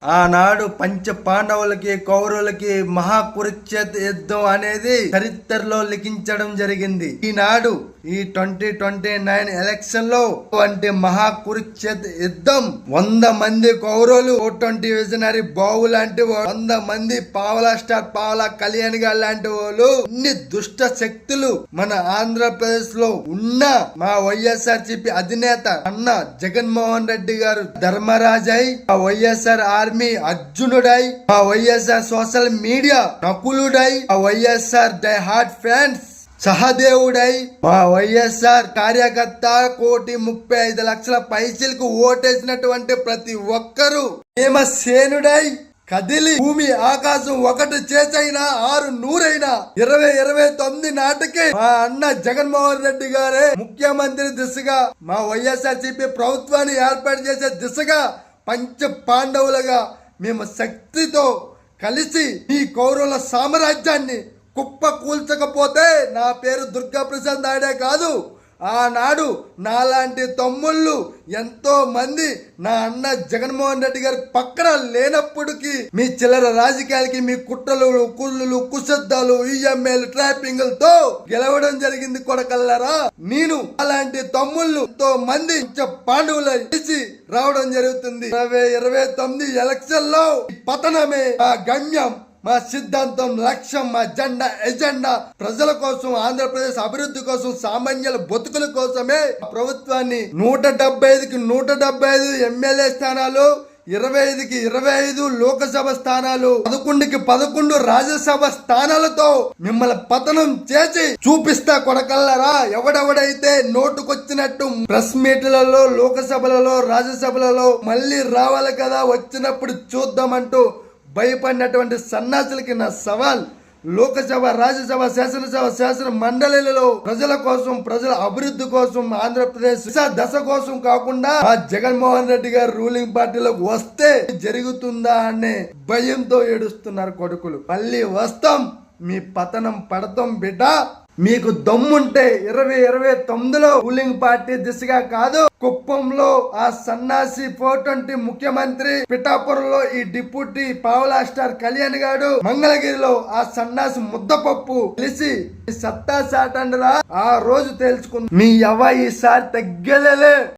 ఆనాడు పంచ పాండవులకి కౌరవులకి మహాకురుక్షేత్ర యుద్ధం అనేది చరిత్రలో లిఖించడం జరిగింది. ఈనాడు ఈ 2029 ఎలక్షన్ లో అంటే మహాకురుక్షేత్ర యుద్ధం 100 మంది కౌరవులు 20 విజనరీ బావు లాంటి 100 మంది పావలా స్టార్ పావలా కళ్యాణ్ గారు లాంటి వాళ్ళు ఇన్ని దుష్ట శక్తులు మన ఆంధ్రప్రదేశ్ లో ఉన్న మా వైఎస్ఆర్సీపీ అధినేత అన్న జగన్మోహన్ రెడ్డి గారు ధర్మరాజై ఆ వైఎస్ఆర్ ఆర్మీ అర్జునుడై మా వైఎస్ఆర్ సోషల్ మీడియా నకులుడై ఆ వైఎస్ఆర్ డై హార్ట్ ఫ్యాన్స్ సహదేవుడై మా వైఎస్ఆర్ కార్యకర్త 1,35,00,000 పైసలకు ఓటేసినటువంటి ప్రతి ఒక్కరూ భీమసేనుడై కదిలి భూమి ఆకాశం ఒకటి చేసైనా 600 2029 నాటికి మా అన్న జగన్మోహన్ రెడ్డి గారే ముఖ్యమంత్రి దిశగా మా వైఎస్ఆర్సీపీ ప్రభుత్వాన్ని ఏర్పాటు చేసే దిశగా పంచ పాండవులుగా మేము శక్తితో కలిసి ఈ కౌరవుల సామ్రాజ్యాన్ని కుప్ప కూల్చకపోతే నా పేరు దుర్గా ప్రసాద్ నాయుడే కాదు, ఆనాడు నాలాంటి తమ్ముళ్ళు ఎంతో మంది నా అన్న జగన్మోహన్ రెడ్డి గారి పక్కన లేనప్పటికీ మీ చిల్లర రాజకీయాలకి మీ కుట్రలు కుళ్ళులు కుశబ్దాలు ఈఎంఏలు ట్రాపింగ్లతో గెలవడం జరిగింది కొడకల్లారా. నేను అలాంటి తమ్ముళ్ళు ఎంతో మంది పాండవులు కలిసి రావడం జరుగుతుంది. 2029 ఎలక్షన్ లో పతనమే ఆ గమ్యం, మా సిద్ధాంతం, లక్ష్యం, మా ఎజెండా ప్రజల కోసం, ఆంధ్రప్రదేశ్ అభివృద్ధి కోసం, సామాన్యుల బతుకుల కోసమే ప్రభుత్వాన్ని 175కి 175 ఎమ్మెల్యే స్థానాలు, 25కి 25 లోకసభ స్థానాలు, 11కి 11 రాజ్యసభ స్థానాలతో మిమ్మల్ని పతనం చేసి చూపిస్తా కొడకల్లరా. ఎవడెవడైతే నోటుకొచ్చినట్టు ప్రెస్ మీట్లలో, లోకసభలలో, రాజ్యసభలలో మళ్ళీ రావాలి కదా వచ్చినప్పుడు చూద్దామంటూ భయపడినటువంటి సన్నాసులకి నా సవాల్, లోకసభ, రాజ్యసభ, శాసనసభ, శాసన మండలిలలో ప్రజల కోసం, ప్రజల అభివృద్ధి కోసం, ఆంధ్రప్రదేశ్ దశ కోసం కాకుండా ఆ జగన్మోహన్ రెడ్డి గారు రూలింగ్ పార్టీలోకి వస్తే జరుగుతుందా అనే భయంతో ఏడుస్తున్నారు కొడుకులు. మళ్ళీ వస్తాం, మీ పతనం పడతాం బిడ్డ. మీకు దమ్ముంటే 2029లో రూలింగ్ పార్టీ దిశగా కాదు, కుప్పంలో ఆ సన్నాసి 420 ముఖ్యమంత్రి, పిఠాపురంలో ఈ డిప్యూటీ పావలా స్టార్ కళ్యాణ్ గారు, మంగళగిరిలో ఆ సన్నాసి ముద్దపప్పు కలిసి సత్తా సాటండిరా. ఆ రోజు తెలుసుకుంది మీ ఈసారి తగ్గలే.